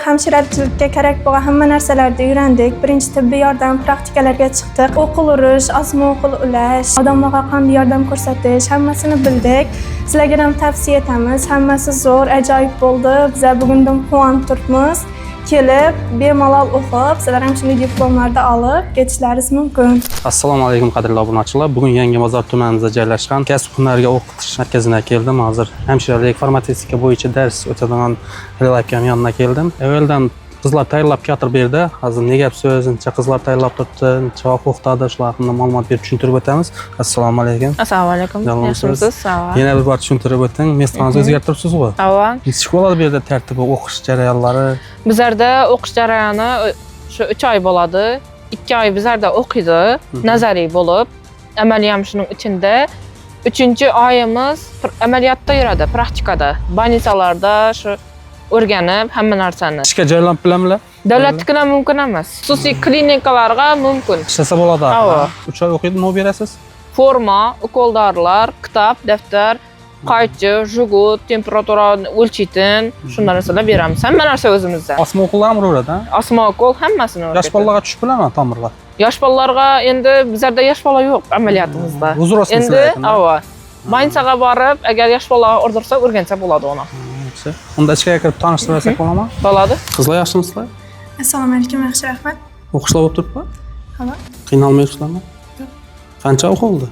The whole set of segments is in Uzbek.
hamshirachilikka kerak bo'lgan hamma narsalarni o'rgandik. Birinchi tibbiy yordam praktikalarga chiqdik. O'qil urish, osma o'qil ulash, odamlarga qanday yordam ko'rsatish, hammasini bildik. Sizlarga ham tavsiya etamiz. Hammasi zo'r, ajoyib bo'ldi. Biz bugundan quvonib turibmiz. Kelib, bemalol o'qib, sizlar ham shunday diplomlarni olib ketishlaringiz mumkin. Assalomu alaykum qadrli obunachilar. Bugun Yangibozor tumanimizda joylashgan kasb-hunarga o'qitish markaziga keldim. Hozir hamshiralik farmatsevtika bo'yicha dars o'tadigan Rilakam yoniga keldim. Evveldan qizlar tayyorlab keltirib berdi. Hozir ne gap so'z, necha qizlar tayyorlab turibdi, javob o'qitadi, shular haqida ma'lumot berib tushuntirib o'tamiz. Assalomu alaykum. Assalomu alaykum. Yaxshimisiz? Sog'. Yana bir bor tushuntirib o'ting. Mesxoningizni o'zgartiribsiz-ku? Ava. Necha bo'ladi bu yerda tartibi, o'qish jarayonlari? Bizlarda o'qish jarayoni shu 3 oy bo'ladi. 2 oy bizlarda o'qiydi, nazariy bo'lib, amaliy ham shuning ichida. 3-oyimiz amaliyotda yuradi, praktikada. Больницаlarda shu o'rganib hamma narsani. Ishga joylanib bilamizlar? Davlatnikida mumkin emas. Xususiy klinikalarga mumkin. Ishlasa bo'ladi. Ava. 3 oy o'qiydi, nima berasiz? Forma, ukol dorilar, kitob, daftar, qaychi, jugut, temperaturani o'lchaytin, shunday narsalar beramiz. Hamma narsa o'zimizda. Osma o'qillar ham uradi, ha? Osma o'qol hammasini o'rgatadi. Yosh bolalarga tushib bilaman tomirlar. Yosh bolalarga endi bizlarda yosh bola yo'q amaliyotimizda. Uzr olsun endi ava. Больницаga borib, agar yosh bola o'rdirsa, o'rgansa bo'ladi uni. Unda ichkariga kirib tanishtirsak bo'ladimi? Bo'ladi. Qizlar yaxshimisizlar? Assalomu alaykum, yaxshi rahmat. O'qishlar bo'lib turibmi? Ha. Qiynalmaysizlarmi? Yo'q. Qancha o'qildi?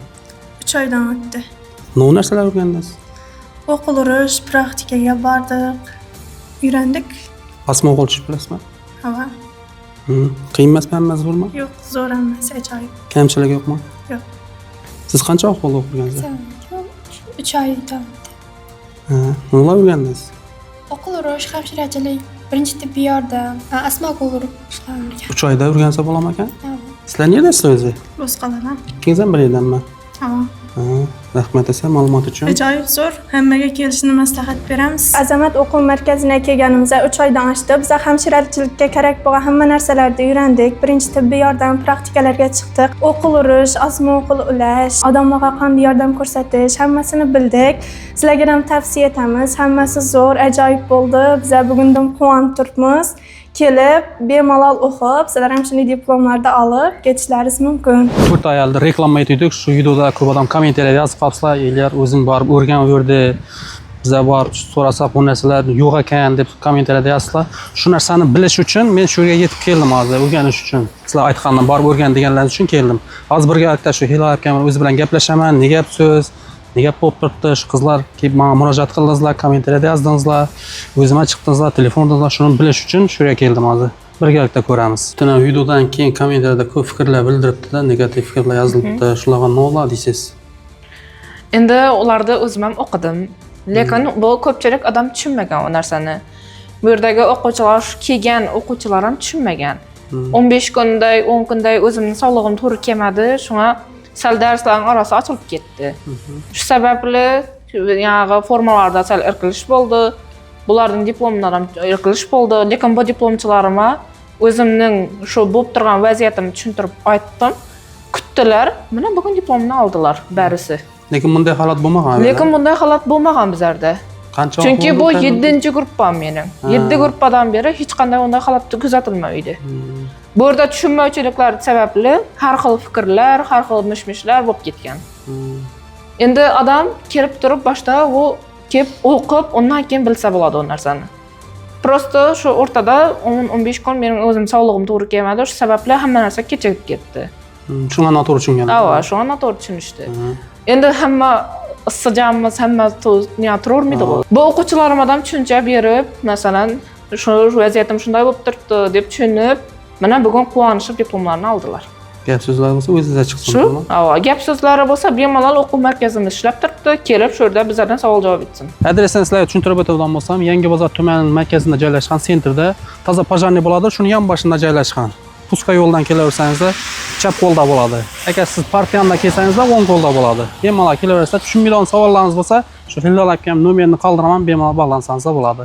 3 oydan o'tdi. Nima narsalar o'rgandingiz? O'qil urish, praktikaga bordik. O'rgandik. Osma o'qil tushib bilasizmi? Ha. Qiyin emasmi, hammasi zo'rmi? Yo'q, zo'r emas, ajoyib. Kamchilik yo'qmi? Yo'q. Siz qancha o'qildi o'qigansiz? 3 oydan. Nimalar o'rgandingiz? O'qil urish, hamshirachilik, birinchi tibbiy yordam, osma o'qil urish. 3 oyda o'rgansa bo'ladimi ekan? Sizlar neredasizlar o'zi? Bo'sqalardan. Ikkingiz ham bir yerdanmi? Ha. Rahmat esa ma'lumot uchun. Ajoyib zo'r. Hammaga kelishni maslahat beramiz. Azamat o'quv markaziga kelganimizda 3 oydan oshdi. Biz hamshirachilikka kerak bo'lgan hamma narsalarni o'rgandik. Birinchi tibbiy yordam praktikalarga chiqdik. O'qil urish, osma o'qil ulash, odamlarga qanday yordam ko'rsatish, hammasini bildik. Sizlarga ham tavsiya etamiz. Hammasi zo'r, ajoyib bo'ldi. Biz bugundan quvonib turibmiz. Kelib, bemalol o'qib, sizlar ham shunday diplomlarni olib ketishlaringiz mumkin. 4 oyda reklama etdik. Shu videoda ko'p odam kommentariyada yozib qolsa, "Eylar o'zing borib o'rganverdi. Bizlar borib so'rasak bu narsalar yo'q ekan" deb kommentariyada yozsalar. Shu narsani bilish uchun men shu yerga yetib keldim hozir, o'rganish uchun. Sizlar aytgandan borib o'rgan deganlar uchun keldim. Hozir birgalikda shu Hilal akam o'zi bilan gaplashaman. Ne gap so'z, ne gap bo'lib turibdi? Shu qizlar kelib menga murojaat qildingizlar, kommentariyada yozdingizlar, o'zimga chiqdingizlar, telefondingizlar, shuni bilish uchun shu yerga keldim hozir. Birgalikda ko'ramiz. Butun videodan keyin kommentariyada ko'p fikrlar bildiribdi-da, negativ fikrlar yozilibdi. Shularga nima bo'ladi deysiz? Endi ularni o'zim ham o'qidim. Lekin bu ko'pchilik odam tushunmagan o narsani. Bu yerdagi o'quvchilar, kelgan o'quvchilar ham tushunmagan. 15 kunday, 10 kunday o'zimning sog'lig'im to'g'ri kelmadi, shunga sal darslarning orasi ochilib ketdi. Shu sababli yangi formalarda sal irqilish bo'ldi. Bularning diplomlari ham irqilish bo'ldi. Lekin bu diplomchilarimga o'zimning shu bo'lib turgan vaziyatimni tushuntirib aytdim. Kutdilar, mana bugun diplomni oldilar barisi. Lekin bunday holat bo'lmagan. Lekin bunday holat bo'lmagan bizlarda. Qancha? Chunki bu 7-guruhim mening. 7 guruhdan beri hech qanday unday holat kuzatilmaydi. Bu yerda tushunmovchiliklar sababli har xil fikrlar, har xil mishmishlar bo'lib ketgan. Endi odam kelib turib boshda u kelib o'qib, undan keyin bilsa bo'ladi o narsani. Prosta shu o'rtada 10-15 kun mening o'zim sog'lig'im to'g'ri kelmadi, shu sababli hamma narsa kechikib ketdi. Shunga noto'g'ri tushungan. Ha, shunga noto'g'ri tushunishdi. Endi hamma istijamimiz, hamma turavermaydi. Bu o'quvchilarimdan tushuncha berib, masalan, shu vaziyatim shunday bo'lib turibdi deb tushunib, mana bugun quvonishib diplomlarni oldilar. Gap so'zlar bo'lsa o'zingizga chiqsin. Shu, gap so'zlari bo'lsa bemalol o'quv markazimiz ishlab turibdi, kelib shu yerda bizlardan savol javob etsin. Adresini sizlarga tushuntirib o'tadigan bo'lsam, Yangibozor tumani markazida joylashgan sentrda toza pojarniy bo'ladi, shuni yon boshida joylashgan. Puska yo'ldan kelaversangizlar, chap qo'lda bo'ladi. Agar siz partiyanda kelsangizlar, o'ng qo'lda bo'ladi. Bemalol kelaversa, tushunmaydigan savollarınız bo'lsa, shu Hilal akam nomerini qoldiraman, bemalol bog'lansangiz bo'ladi.